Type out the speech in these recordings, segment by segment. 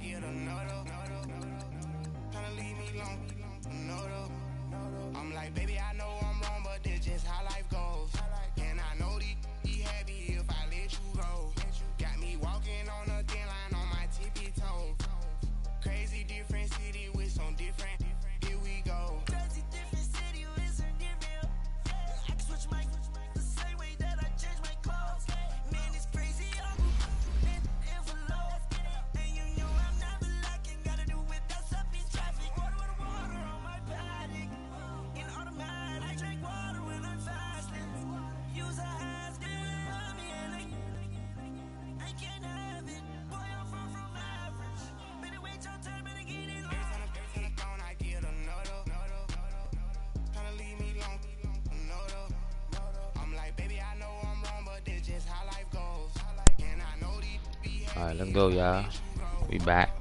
get another. Tryna leave me alone, another. I'm like, baby, I know I'm wrong, but that's just how life goes. And I know these be happy if I let you go. Got me walking on a thin line on my tippy toe. Crazy different city with some different. Here we go. Crazy different city with some different. I can switch my the same way that I change my clothes. Man, it's crazy. I'm envelope. And you know I'm never lacking. Gotta do without stuff in traffic. Water on my paddock. In automatic. I drink water when I'm fasting. Use a hands, get around me, and I can't have it. Boy, I'm far from average. Better wait your turn, better get it long. Every time I get another. Tryna leave me alone, another. I'm like, baby, I know I'm wrong, but that's just how life goes. And I know these be happy. Alright, let's go, y'all. We back.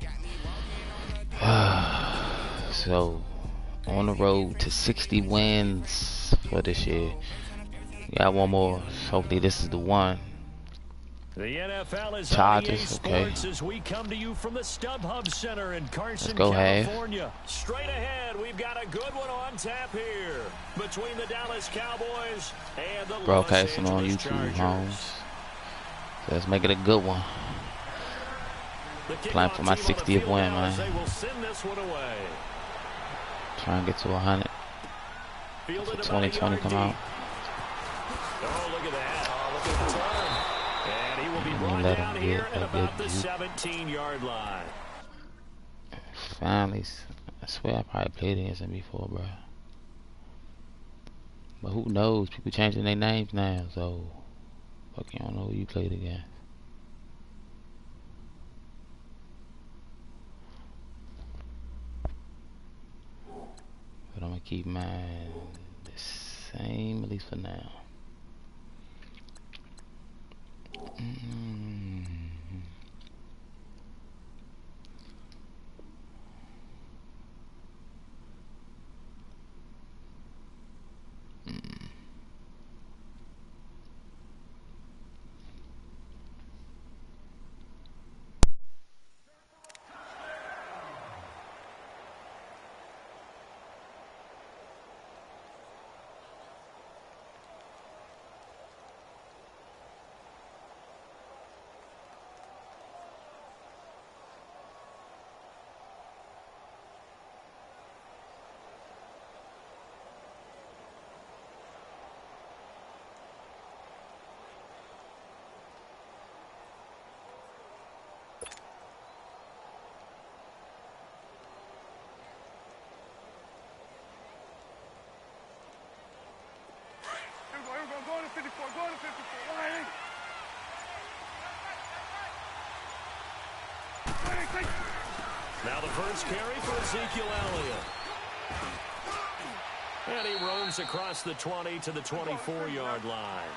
So, on the road to 60 wins for this year. Got one more. Hopefully, this is the one. The NFL is Chargers, okay. As we come to you from the StubHub Center in Carson, Let's go, California. Straight ahead, we've got a good one on tap here between the Dallas Cowboys and the Broadcasting Los on Angeles YouTube, Chargers. homes. So let's make it a good one. Playing for my 60th win, man. They will send this one away. Trying to get to 100. So 2020 come out. Oh, look at that. Oh, look at the turn. And he will be brought down here at about the 17-yard line. Finally, I swear I probably played against him before, bro. But who knows? People changing their names now, so fuck, you don't know who you played against. But I'm gonna keep mine the same, at least for now. Go to 54, go to 54, Ryan. Now the first carry for Ezekiel Elliott. And he roams across the 20 to the 24-yard line.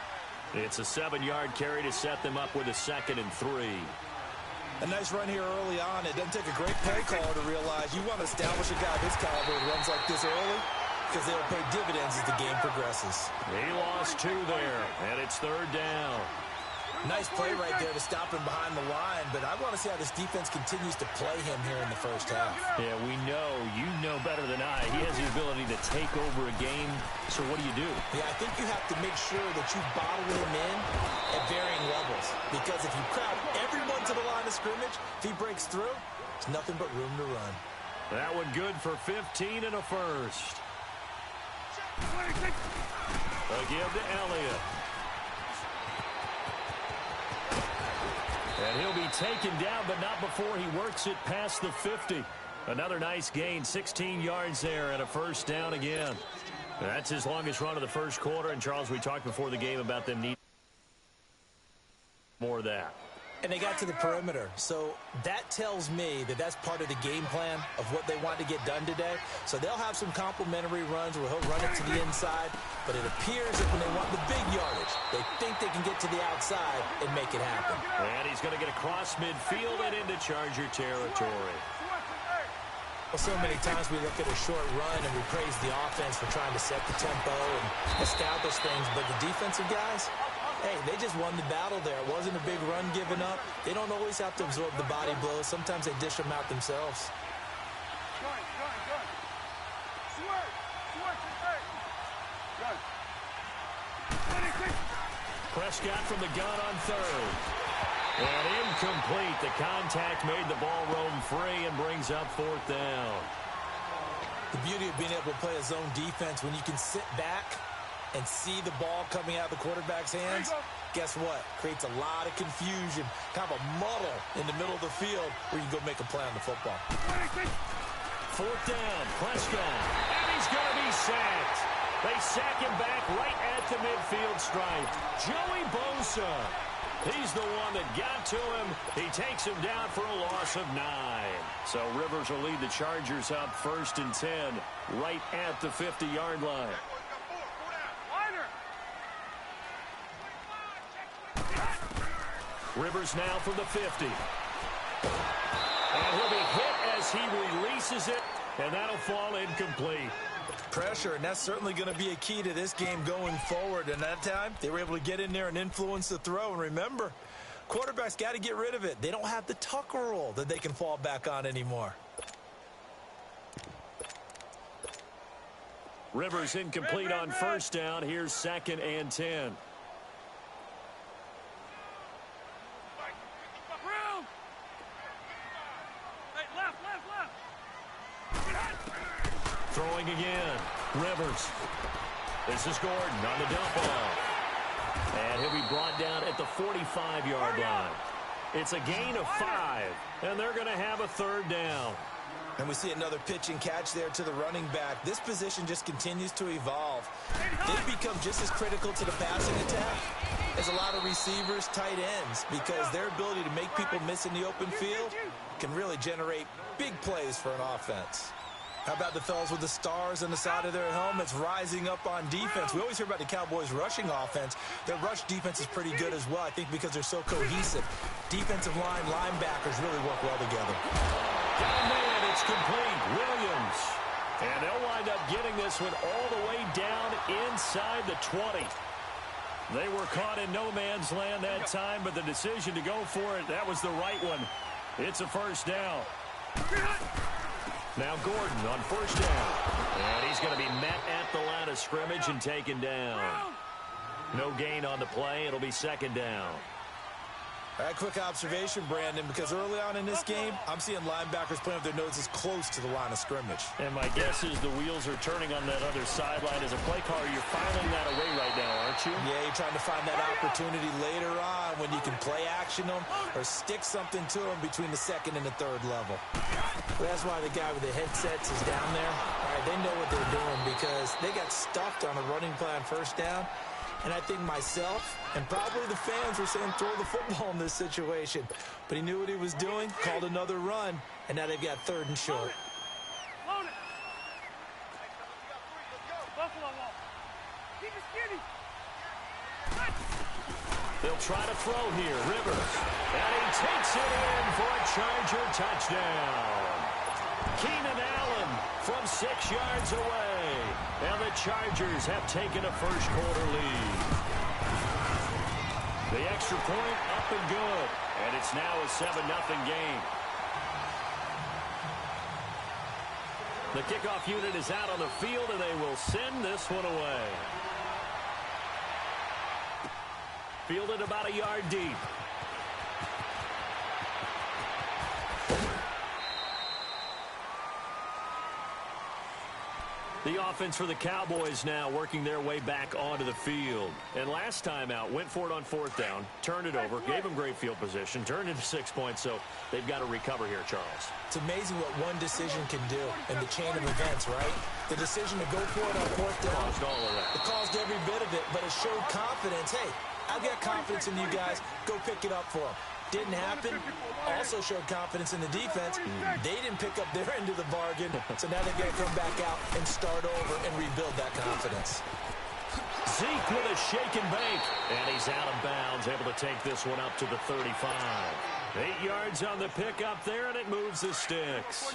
It's a 7-yard carry to set them up with a 2nd and 3. A nice run here early on. It doesn't take a great play caller to realize you want to establish a guy this caliber who runs like this early, because they'll pay dividends as the game progresses. He lost 2 there, and it's 3rd down. Nice play right there to stop him behind the line, but I want to see how this defense continues to play him here in the first half. Yeah, we know, you know better than I, he has the ability to take over a game, so what do you do? Yeah, I think you have to make sure that you bottle him in at varying levels, because if you crowd everyone to the line of scrimmage, if he breaks through, there's nothing but room to run. That one good for 15 and a first. Again to Elliott. And he'll be taken down, but not before he works it past the 50. Another nice gain, 16 yards there, and a first down again. That's his longest run of the first quarter. And, Charles, we talked before the game about them needing more of that. And they got to the perimeter. So that tells me that that's part of the game plan of what they want to get done today. So they'll have some complimentary runs where he'll run it to the inside. But it appears that when they want the big yardage, they think they can get to the outside and make it happen. And he's going to get across midfield and into Charger territory. Well, so many times we look at a short run and we praise the offense for trying to set the tempo and establish things. But the defensive guys, Hey, they just won the battle there. It wasn't a big run given up. They don't always have to absorb the body blows. Sometimes they dish them out themselves. Prescott from the gun on third. And incomplete. The contact made the ball roam free and brings up fourth down. The beauty of being able to play a zone defense when you can sit back and see the ball coming out of the quarterback's hands, guess what? Creates a lot of confusion, kind of a muddle in the middle of the field where you can go make a play on the football. Fourth down, Prescott, and he's going to be sacked. They sack him back right at the midfield stripe. Joey Bosa, he's the one that got to him. He takes him down for a loss of 9. So Rivers will lead the Chargers up 1st and 10 right at the 50-yard line. Rivers now from the 50. And he'll be hit as he releases it, and that'll fall incomplete. Pressure, and that's certainly going to be a key to this game going forward. And that time, they were able to get in there and influence the throw. And remember, quarterbacks got to get rid of it. They don't have the tuck roll that they can fall back on anymore. Rivers incomplete on first down. Here's 2nd and 10. Throwing again. Rivers. This is Gordon on the dump off. And he'll be brought down at the 45-yard line. It's a gain of 5, and they're going to have a 3rd down. And we see another pitch and catch there to the running back. This position just continues to evolve. They become just as critical to the passing attack as a lot of receivers, tight ends, because their ability to make people miss in the open field can really generate big plays for an offense. How about the fellas with the stars on the side of their helmets rising up on defense? We always hear about the Cowboys' rushing offense. Their rush defense is pretty good as well, I think, because they're so cohesive. Defensive line, linebackers really work well together. Got a man, it's complete. Williams. And they'll wind up getting this one all the way down inside the 20. They were caught in no man's land that time, but the decision to go for it, that was the right one. It's a 1st down. Now Gordon on 1st down. And he's going to be met at the line of scrimmage and taken down. No gain on the play. It'll be 2nd down. All right, quick observation, Brandon, because early on in this game, I'm seeing linebackers playing with their noses close to the line of scrimmage. And my guess is the wheels are turning on that other sideline as a play caller. You're filing that away right now, aren't you? Yeah, you're trying to find that opportunity later on when you can play action them or stick something to them between the 2nd and the 3rd level. Well, that's why the guy with the headsets is down there. All right, they know what they're doing because they got stuffed on a running play on 1st down. And I think myself and probably the fans were saying throw the football in this situation. But he knew what he was doing, called another run, and now they've got 3rd and short. They'll try to throw here. Rivers. And he takes it in for a Charger touchdown. Keenan Allen from 6 yards away. And the Chargers have taken a 1st quarter lead. The extra point up and good. And it's now a 7-0 game. The kickoff unit is out on the field, and they will send this one away. Fielded about a yard deep. The offense for the Cowboys now working their way back onto the field. And last time out, went for it on 4th down, turned it over, gave them great field position, turned into 6 points, so they've got to recover here, Charles. It's amazing what one decision can do in the chain of events, right? The decision to go for it on 4th down. Caused all of that. It caused every bit of it, but it showed confidence. Hey, I've got confidence in you guys. Go pick it up for them. Didn't happen. Also showed confidence in the defense. They didn't pick up their end of the bargain, so now they've got to come back out and start over and rebuild that confidence. Zeke with a shake and bake, and he's out of bounds, able to take this one up to the 35. 8 yards on the pickup there, and it moves the sticks.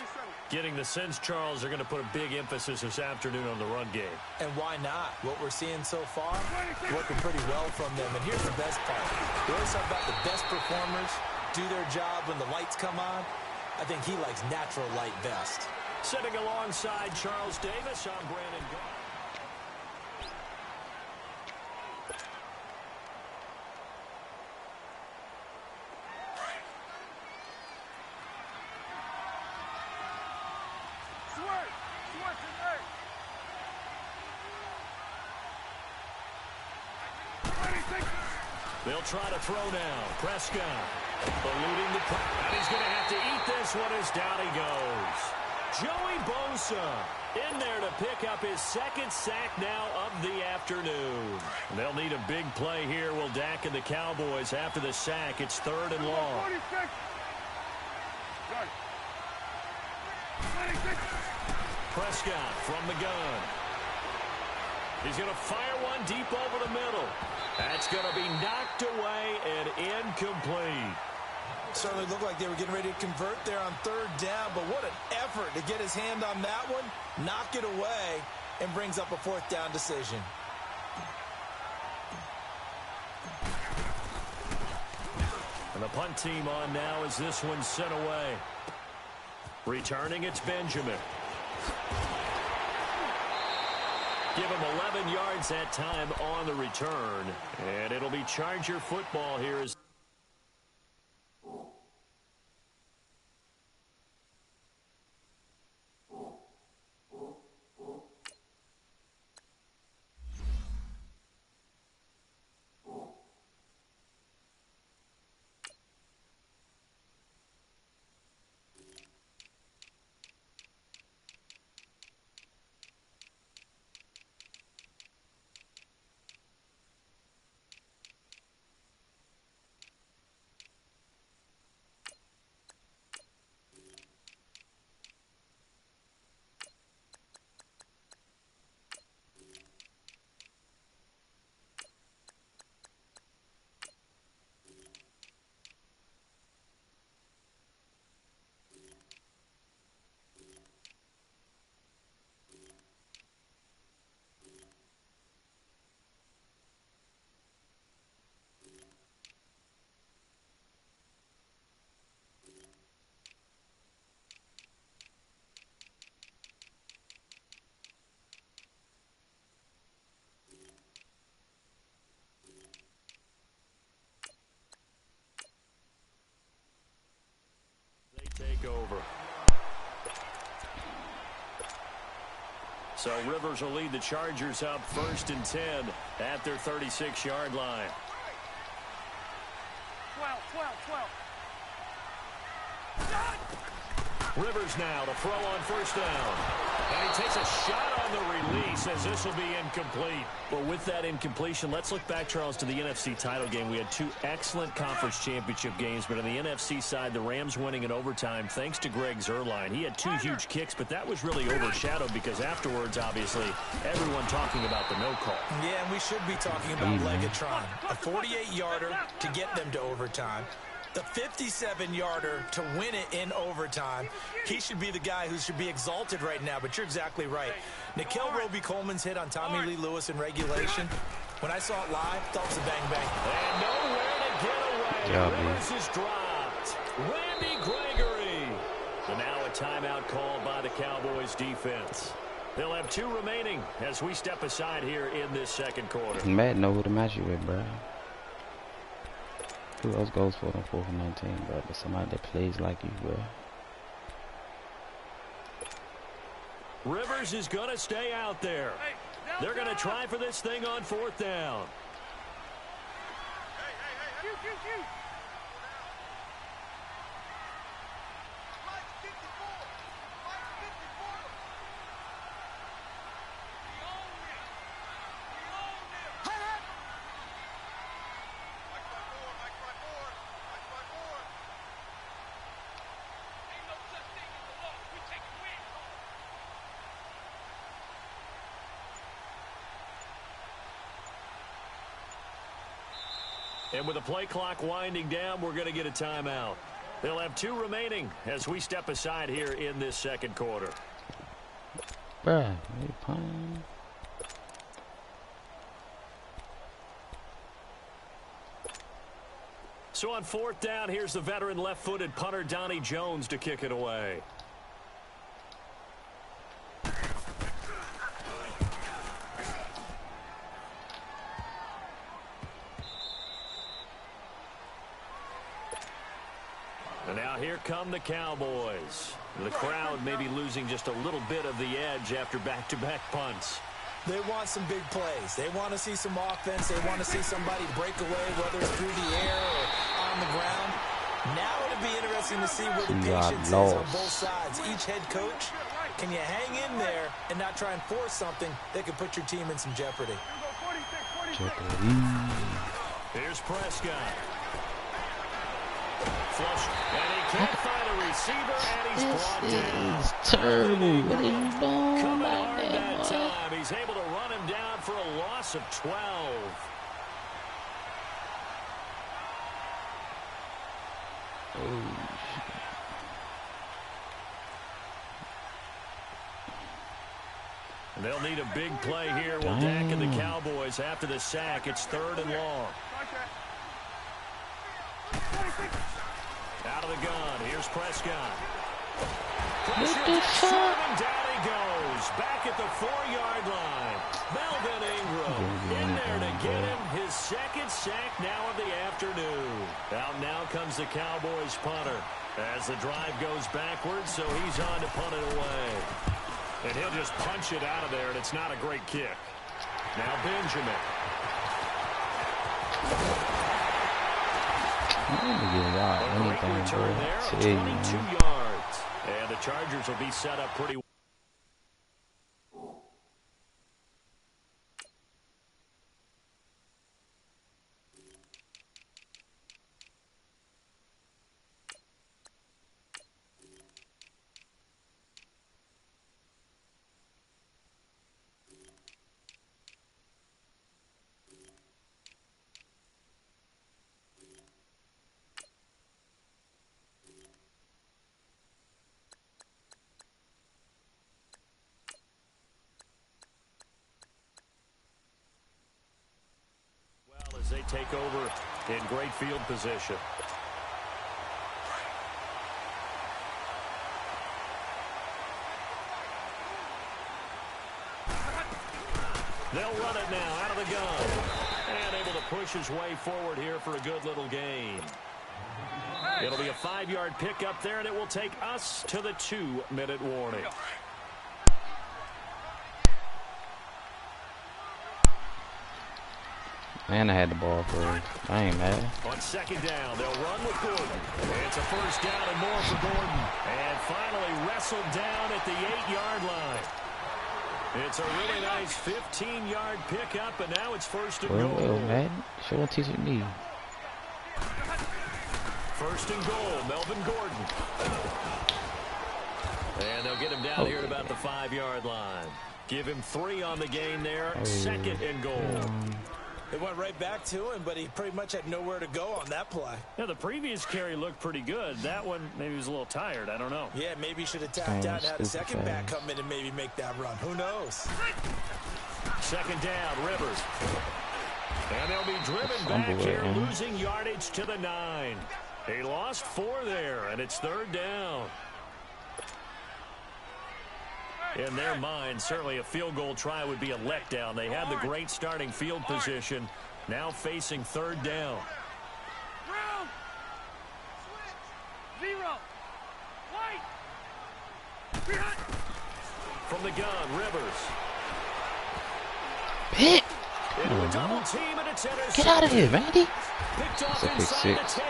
Getting the sense, Charles, are going to put a big emphasis this afternoon on the run game. And why not? What we're seeing so far, working pretty well from them. And here's the best part. We always talk about the best performers do their job when the lights come on. I think he likes natural light best. Sitting alongside Charles Davis, I'm Brandon Gault. They'll try to throw now. Prescott eluding the puck. And he's going to have to eat this one as down he goes. Joey Bosa in there to pick up his second sack now of the afternoon. They'll need a big play here. Will Dak and the Cowboys after the sack. It's 3rd and long. Prescott from the gun. He's going to fire one deep over the middle. That's going to be knocked away and incomplete. Certainly looked like they were getting ready to convert there on 3rd down, but what an effort to get his hand on that one, knock it away, and brings up a 4th down decision. And the punt team on now as this one's sent away. Returning, it's Benjamin. Give him 11 yards that time on the return. And it'll be Charger football here as take over. So Rivers will lead the Chargers up 1st and 10 at their 36-yard line. 12. Rivers now to throw on 1st down. And he takes a shot on the release as this will be incomplete. Well, with that incompletion, let's look back, Charles, to the NFC title game. We had 2 excellent conference championship games, but on the NFC side, the Rams winning in overtime thanks to Greg Zuerlein. He had 2 huge kicks, but that was really overshadowed because afterwards, obviously, everyone talking about the no call. Yeah, and we should be talking about Legatron. A 48-yarder to get them to overtime. The 57-yarder to win it in overtime. He should be the guy who should be exalted right now, but you're exactly right. Nikhil Roby-Coleman's hit on Tommy Lee Lewis in regulation. When I saw it live, thought it was a bang-bang. And nowhere to get away. Rivers is dropped. Randy Gregory. And now a timeout called by the Cowboys defense. They'll have 2 remaining as we step aside here in this second quarter. Madden know who to match you with, bro. Who else goes for them 4th and 19, bro? But somebody that plays like you, bro. Rivers is going to stay out there. They're going to try for this thing on 4th down. Shoot. And with the play clock winding down, we're going to get a timeout. They'll have 2 remaining as we step aside here in this second quarter. Bruh, you playing? So on 4th down, here's the veteran left-footed punter Donnie Jones to kick it away. And now here come the Cowboys. The crowd may be losing just a little bit of the edge after back-to-back punts. They want some big plays. They want to see some offense. They want to see somebody break away, whether it's through the air or on the ground. Now it'll be interesting to see where the patience is on both sides. Each head coach, can you hang in there and not try and force something that could put your team in some jeopardy? Here's Prescott. Flush, and he can't find a receiver, and he's brought down. This is terrible. What are you doing? Coming hard that time. He's able to run him down for a loss of 12. And they'll need a big play here. Will Dak and the Cowboys after the sack. It's 3rd and long. Out of the gun. Here's Prescott. Pressure, and down he goes. Back at the 4-yard line. Melvin Ingram in there to get him his 2nd sack now of the afternoon. Out now comes the Cowboys punter as the drive goes backwards, so he's on to punt it away. And he'll just punch it out of there, and it's not a great kick. Now Benjamin. A great return there, 22 yards. And the Chargers will be set up pretty well. As they take over in great field position. They'll run it now out of the gun. And able to push his way forward here for a good little gain. It'll be a 5-yard pickup there, and it will take us to the 2-minute warning. And I had the ball first. I ain't mad. On 2nd down, they'll run with Gordon. It's a 1st down and more for Gordon. And finally wrestled down at the 8-yard line. It's a really nice 15-yard pickup, and now it's 1st and goal. Well, Madden, sure teaching me. 1st and goal, Melvin Gordon. And they'll get him down here at about the 5-yard line. Give him 3 on the gain there. 2nd and goal. They went right back to him, but he pretty much had nowhere to go on that play. Yeah, the previous carry looked pretty good. That one, maybe he was a little tired. I don't know. Yeah, maybe he should have tapped out and had a second back come in and maybe make that run. Who knows? 2nd down, Rivers. And they'll be driven back here, losing yardage to the 9. He lost 4 there, and it's 3rd down. In their mind, certainly a field goal try would be a letdown. They had the great starting field position, now facing 3rd down. From the gun, Rivers. Pick! Into a double team, and it's intercepted. Get out of here, Randy. Picked off inside the 10.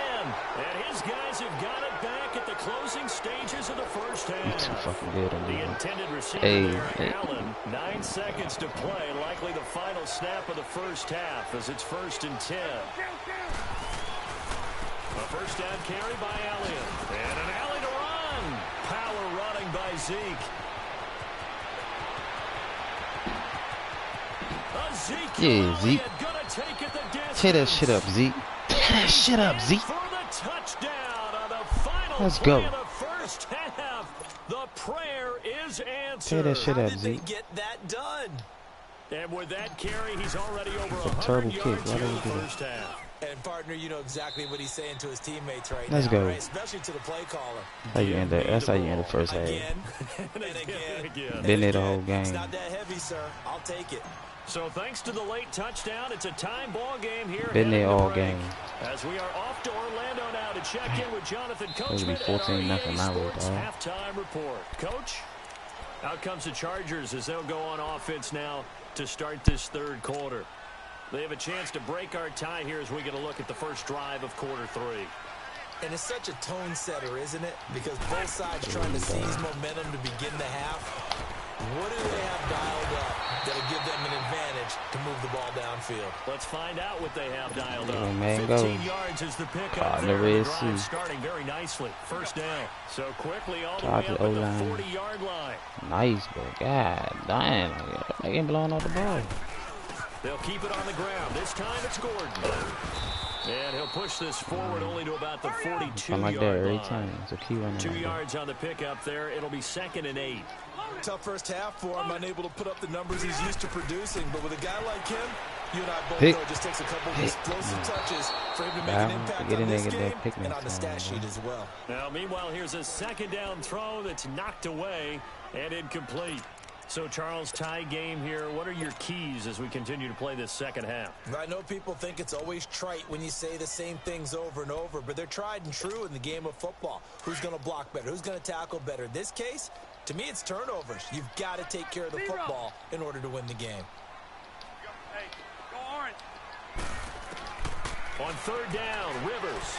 And his guys have got it back at the closing stages of the first half. Too fucking good on The intended receiver there, Allen. 9 seconds to play. Likely the final snap of the first half as it's 1st and 10. A 1st down carry by Allen. And an alley to run. Power running by Zeke. Yeah, Zeke. Tear that shit up, Zeke. Tear that shit up, Zeke. For the touchdown on the final Let's play go. of the first half. The prayer is answered. Tear that shit How up, did they Zeke. get that done? And with that carry, he's already over It's a 100 terrible yards kick. Why here did in he the do that? first half. And partner, you know exactly what he's saying to his teammates right Let's now, go. right? Especially to the play caller. That's how you end the, that's how you end the first half. Again, and again. Been there the whole It's game. not that heavy, sir. I'll take it. So thanks to the late touchdown, it's a time ball game here. Been there heading to all break. game. As we are off to Orlando now to check in with Jonathan Supposed to be Coachman at our 14-0 EA my way, Sports dog. halftime report. Coach, out comes the Chargers as they'll go on offense now to start this third quarter. They have a chance to break our tie here as we get a look at the first drive of quarter 3. And it's such a tone setter, isn't it? Because both sides trying to seize momentum to begin the half. What do they have dialed up that'll give them an advantage to move the ball downfield? Let's find out what they have dialed Yeah, up. man, 15 go. yards is the Ah, pickup the there. Red The drive Sea. starting very nicely. First down. So quickly all the way Charge up the at the O-line. 40-yard line. Nice, but god damn, they ain't blowing off the ball. They'll keep it on the ground. This time it's Gordon. And he'll push this forward only to about the 42-yard Something like that every line. time. So keep running. 2 like that. yards on the pickup there. It'll be 2nd and 8. Tough first half for him, unable to put up the numbers he's used to producing. But with a guy like him, you and I both Pick. know it just takes a couple of Pick. explosive touches for him to make Wow. an impact Get in on there, this get that game pick and next on the time, stat sheet man. as well. Now, meanwhile, here's a 2nd down throw that's knocked away and incomplete. So, Charles, tie game here. What are your keys as we continue to play this second half? I know people think it's always trite when you say the same things over and over, but they're tried and true in the game of football. Who's going to block better? Who's going to tackle better? In this case, to me, it's turnovers. You've got to take care of the football in order to win the game. Hey, go orange. On 3rd down, Rivers.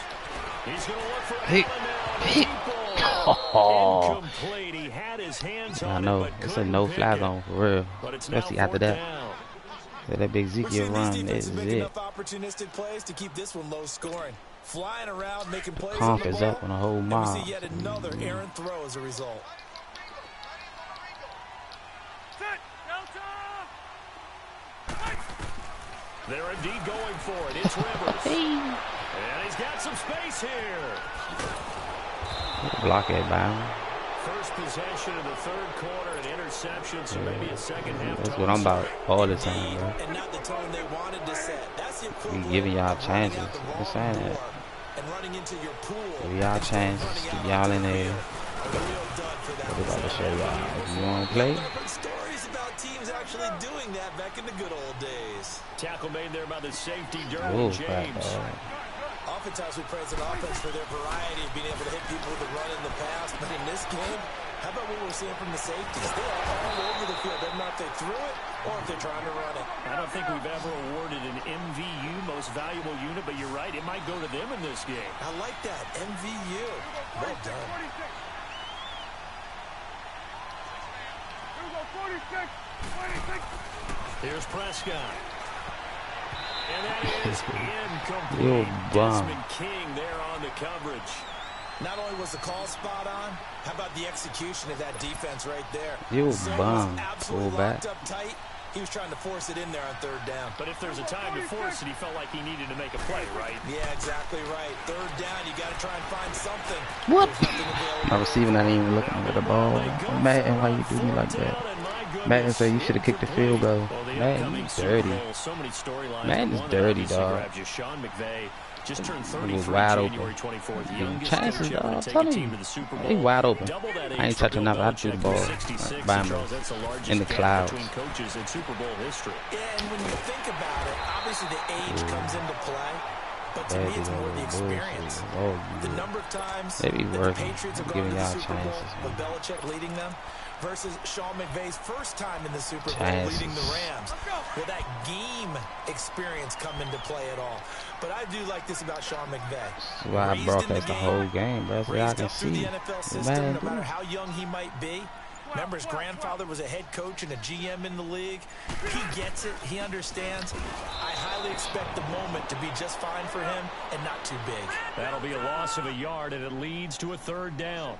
He's going to look for Pick. Allen now. Pick. Deep ball. Oh. Incomplete. He had his hands I on know. it, but It's a couldn't no-fly pick it. zone for real. But it's now Especially after 4th that. down. That big Zeke We're seeing these run. This defenses is make it. enough opportunistic plays to keep this one low scoring. Flying around, making plays Conf on the is ball. up on a whole And mob. we see yet another errant throw as a result. Sit. Delta. They're indeed going for it. It's Rivers. And he's got some space here. Block it, Byron. First possession of the third quarter, an interception, so maybe a second half. That's what I'm about all the time, bro. And not the tone they wanted to set. That's the We equivalent giving y'all of running chances. out the I'm wrong saying that. door and running into your pool. Give y'all instead of chances. running Keep out y'all into in the there. field. A real dud for that What about to one. show y'all? If you want to play, But I've heard stories about teams actually doing that back in the good old days. Tackle made there by the safety, oh Derwin crap, James. dog. Oftentimes we praise an offense for their variety of being able to hit people with a run in the past. But in this game, how about what we're seeing from the safeties? They are all over the field. Doesn't matter if they threw it or if they're trying to run it. I don't think we've ever awarded an MVU, most valuable unit, but you're right, it might go to them in this game. I like that. MVU. Well done. 46. Here we go. 46. 26. Here's Prescott. And that is incomplete. Yo, bomb. Desmond King there on the coverage. Not only was the call spot on, how about the execution of that defense right there? Yo, Zone bomb. was absolutely Full back. locked up tight. He was trying to force it in there on 3rd down. But if there's a time to force it, he felt like he needed to make a play, right? Yeah, exactly right. 3rd down, you got to try and find something. What? There's nothing available. My receiver not even looking at the ball. Madden, why you do me like that? Madden said you should have kicked the field goal. Madden, you dirty. Madden is dirty, dog. Sean McVay just turned It was 33 wide open. January 24th. Them Youngest chances, coach ever dog. to I'm take a telling team you. to the Super They Bowl. wide open. Double that age I ain't for touching Bill nothing. I threw the Belichick ball at 66, by and me Charles, that's the largest in the gap clouds. between coaches in Super Bowl history. Yeah, and when you think about it, obviously the age comes into play. But to me, it's more the experience. The number of times They be that the working. Patriots have Giving gone to the y'all Super Bowl chances, with man. Belichick leading them versus Sean McVay's first time in the Super Bowl Chances. leading the Rams. Will that game experience come into play at all? But I do like this about Sean McVay. That's why I Raised broadcast in the whole game, bro. So y'all Raised can up through see. the NFL The system, man no matter do. how young he might be. Remember, his grandfather was a head coach and a GM in the league. He gets it. He understands. I highly expect the moment to be just fine for him and not too big. That'll be a loss of a yard, and it leads to a 3rd down.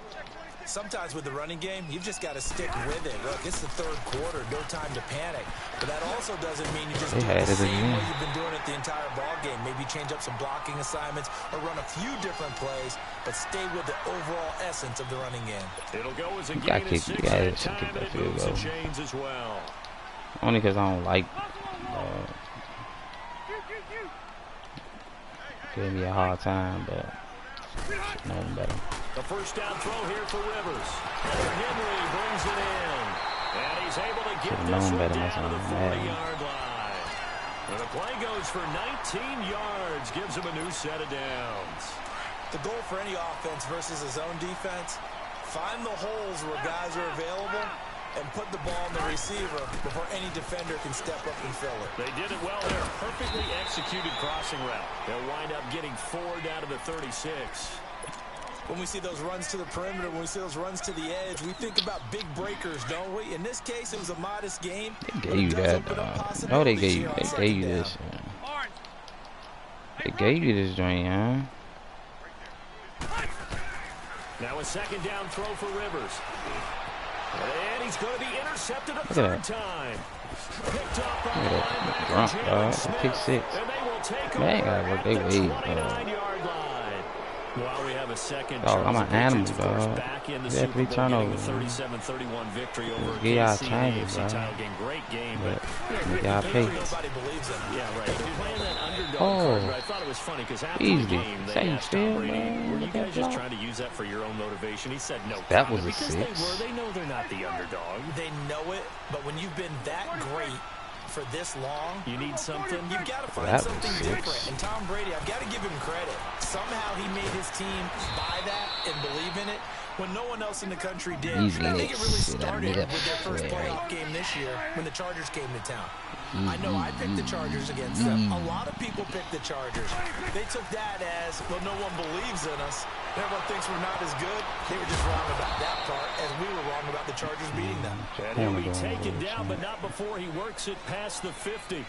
Sometimes with the running game, you've just got to stick with it. Look, it's the third quarter, no time to panic. But that also doesn't mean you just do the same way you've been doing it the entire ball game. Maybe change up some blocking assignments or run a few different plays, but stay with the overall essence of the running game. It'll go as a gain of 6 at time, and it moves the chains as well. Only because I don't like gave me a hard time, but nothing better. The first down throw here for Rivers. Henry brings it in. And he's able to get this one down to the 40-yard line. And the play goes for 19 yards. Gives him a new set of downs. The goal for any offense versus a zone defense, find the holes where guys are available and put the ball on the receiver before any defender can step up and fill it. They did it well there. Perfectly executed crossing route. They'll wind up getting 4 down to the 36. When we see those runs to the perimeter, when we see those runs to the edge, we think about big breakers, don't we? In this case, it was a modest game. They gave you that. No, they gave you this. They gave you this joint, huh? Now a second down throw for Rivers. And he's going to be intercepted a third time. Picked up by the linebacker, Smith. Pick 6. And they will take Man, gotta work their way. 29-yard line. Well, we have a second. I'm an animal, dog. Back in the Super Bowl turnovers. 37-31 victory over KC. title game. Great game, but y'all pay. Nobody believes in. Yeah, right. They're playing that underdog card, but I thought it was funny because after the game, they asked Tom Brady, were you guys just trying to use that for your own motivation? He said no. That was a because 6. they know they're not the underdog. They know it, but when you've been that great for this long, you need something. You've got to find something different. And Tom Brady, I've got to give him credit. Somehow he made his team buy that and believe in it when no one else in the country did. I think it really started with their first playoff game this year when the Chargers came to town. I know I picked the Chargers against them. A lot of people picked the Chargers. They took that as, well, no one believes in us. Everyone thinks we're not as good. They were just wrong about that part, as we were wrong about the Chargers beating them. And he'll be taken down, but not before he works it past the 50.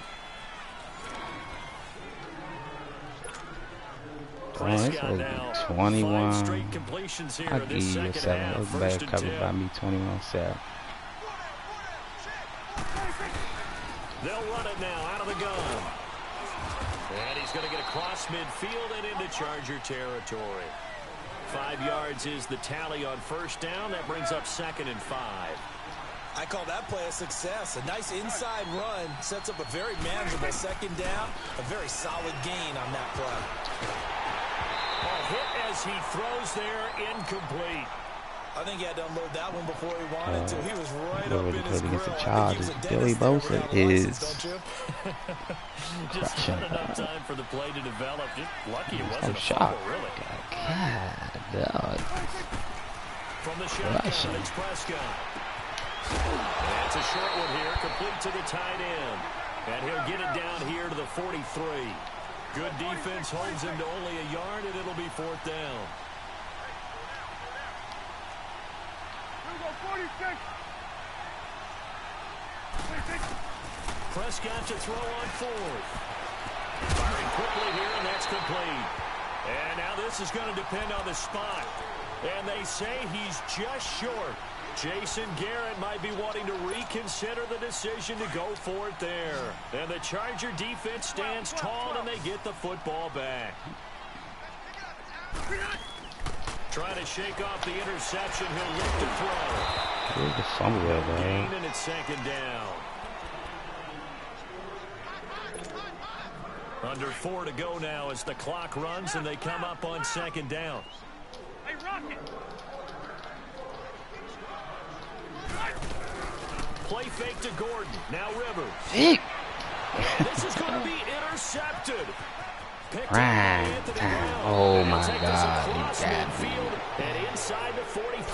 Prescott now 21. Straight completions here I'll give you a 7. It was bad covered by me. 21-7. They'll run it now out of the gun. And he's going to get across midfield and into Charger territory. 5 yards is the tally on first down. That brings up 2nd and 5. I call that play a success. A nice inside run sets up a very manageable second down. A very solid gain on that play. Hit as he throws there, incomplete. I think he had to unload that one before he wanted to. He was right up in his grill. Billy Bosa is just not enough time for the play to develop. Just lucky it wasn't a shot. fumble, really. God, from the shotgun, it's Prescott. And it's a short one here, complete to the tight end. And he'll get it down here to the 43. Good defense holds him to only a yard, and it'll be 4th down. 46. Prescott to throw on 4th. Firing quickly here, and that's complete. And now this is going to depend on the spot. And they say he's just short. Jason Garrett might be wanting to reconsider the decision to go for it there. And the Charger defense stands tall, and they get the football back. Trying to shake off the interception. He'll look to throw. Where's the fumble at, man? And it's 2nd down. Under 4 to go now as the clock runs, and they come up on 2nd down. Hey, Rocket. Play fake to Gordon. Now Rivers. Hey. This is going to be intercepted. Oh my God, he got me. And inside the 45.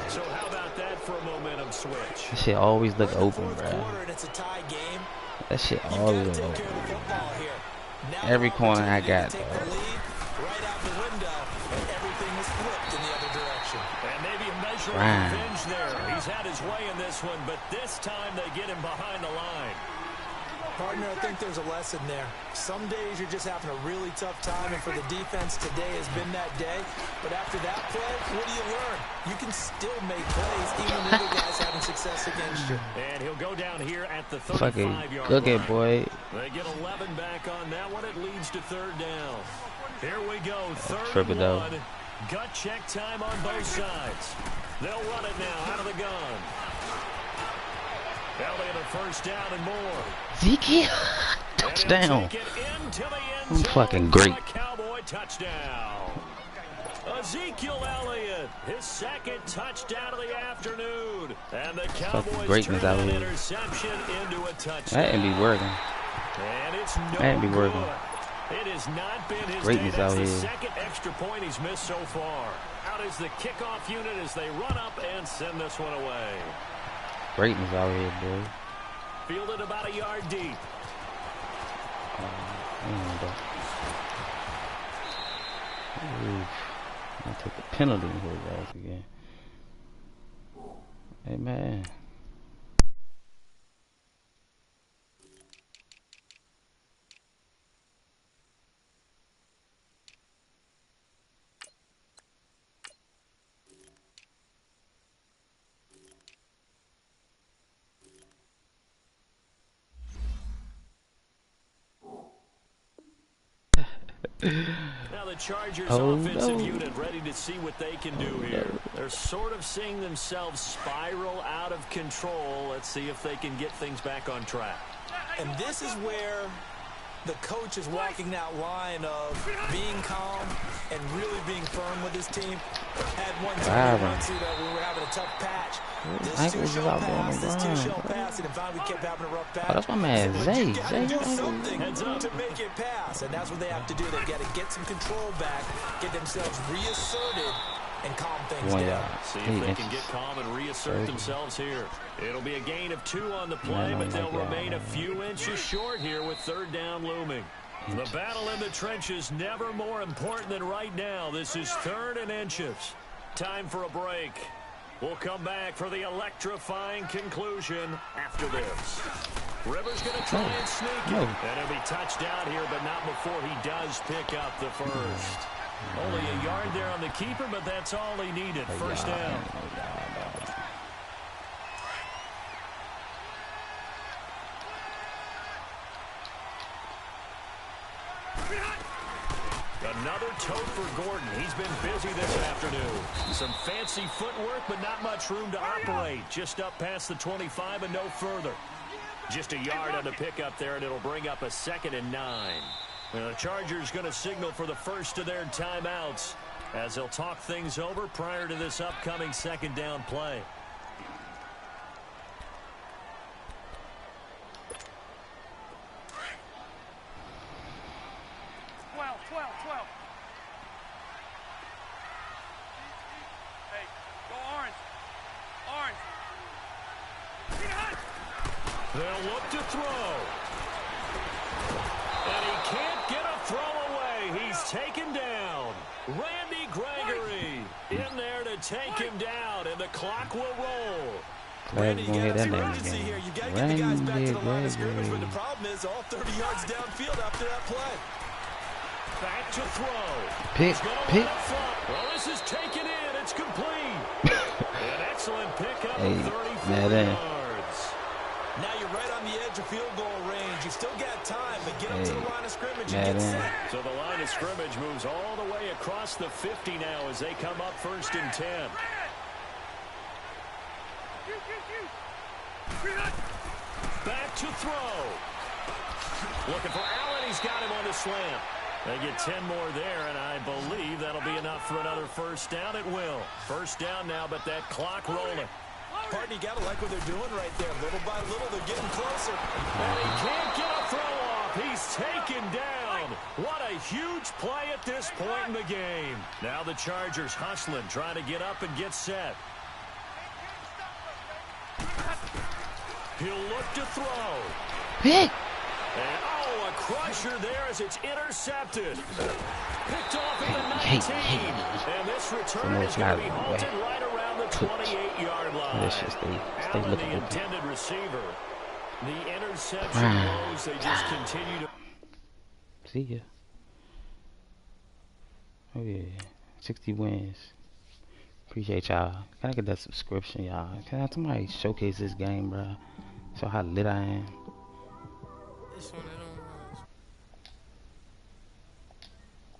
So how about that for a momentum switch? That shit always look open, bro. That shit always look open. Every corner I got, though. Right out the window, and everything is flipped in the other direction. And maybe a measure of revenge there. He's had his way in this one, but this time they get him behind the line. Partner, I think there's a lesson there. Some days you're just having a really tough time, and for the defense, today has been that day. But after that play, what do you learn? You can still make plays even when the guy's having success against you. And he'll go down here at the 35-yard line. Look at boy. They get 11 back on that one. It leads to third down. Here we go, third and one. Gut check time on both sides. They'll run it now out of the gun. Elliott a first down and more. Zeke, touchdown. I'm fucking great. Cowboy touchdown. Ezekiel Elliott, his second touchdown of the afternoon. And the Cowboys turn that interception into a touchdown. That ain't be working. And it's no that ain't be working. It has not been his Greatness day. That's out the here. second extra point he's missed so far. Out is the kickoff unit as they run up and send this one away. Greatness out here, boy. Fielded about a yard deep. I took a penalty in his ass again. Hey, man. Now the Chargers offensive unit ready to see what they can do here. They're sort of seeing themselves spiral out of control. Let's see if they can get things back on track. And this is where the coach is walking that line of being calm and really being firm with his team. Had one time we were having a tough patch. This two shall pass, this two shall pass, and finally we kept having a rough patch. Oh, that's my man, Zay. You gotta do something to make it pass, and that's what they have to do. They've got to get some control back, get themselves reasserted, and calm things down. See if they can get calm and reassert themselves here. It'll be a gain of 2 on the play, but they'll remain a few inches short here with third down looming. The battle in the trenches never more important than right now. This is third and inches. Time for a break. We'll come back for the electrifying conclusion after this. Rivers going to try and sneak it. And he'll be touched down here, but not before he does pick up the first. Only a yard there on the keeper, but that's all he needed. First down. Another tote for Gordon. He's been busy this afternoon. Some fancy footwork, but not much room to operate. Just up past the 25 and no further. Just a yard on the pickup there, and it'll bring up a 2nd and 9. The Chargers going to signal for the first of their timeouts as they'll talk things over prior to this upcoming second down play. They'll look to throw. And he can't get a throw away. He's taken down. Randy Gregory in there to take him down, and the clock will roll. Randy, you got some urgency here. You got to get the guys back to the line of scrimmage, but the problem is all 30 yards downfield after that play. Back to throw. Pick. Well, this is taken in. It's complete. An excellent pickup of 34 yards. Now you're right on the edge of field goal range. You still got time, but get up to the line of scrimmage and get set. So the line of scrimmage moves all the way across the 50 now as they come up 1st and 10. Back to throw. Looking for Allen. He's got him on the slant. They get 10 more there, and I believe that'll be enough for another first down. It will. First down now, but that clock rolling. Partner, you got to like what they're doing right there. Little by little, they're getting closer. And he can't get a throw off. He's taken down. What a huge play at this point in the game. Now the Chargers hustling, trying to get up and get set. He'll look to throw. Pick. And, a crusher there as it's intercepted. Picked off at the 19. And this return is going to be halted right around the 28-yard line. Let's just stay Allen, looking the at intended receiver. The interception goes, they just continue to... See ya. Oh yeah, 60 wins. Appreciate y'all. Can I get that subscription, y'all? Can somebody showcase this game, bro? Show how lit I am.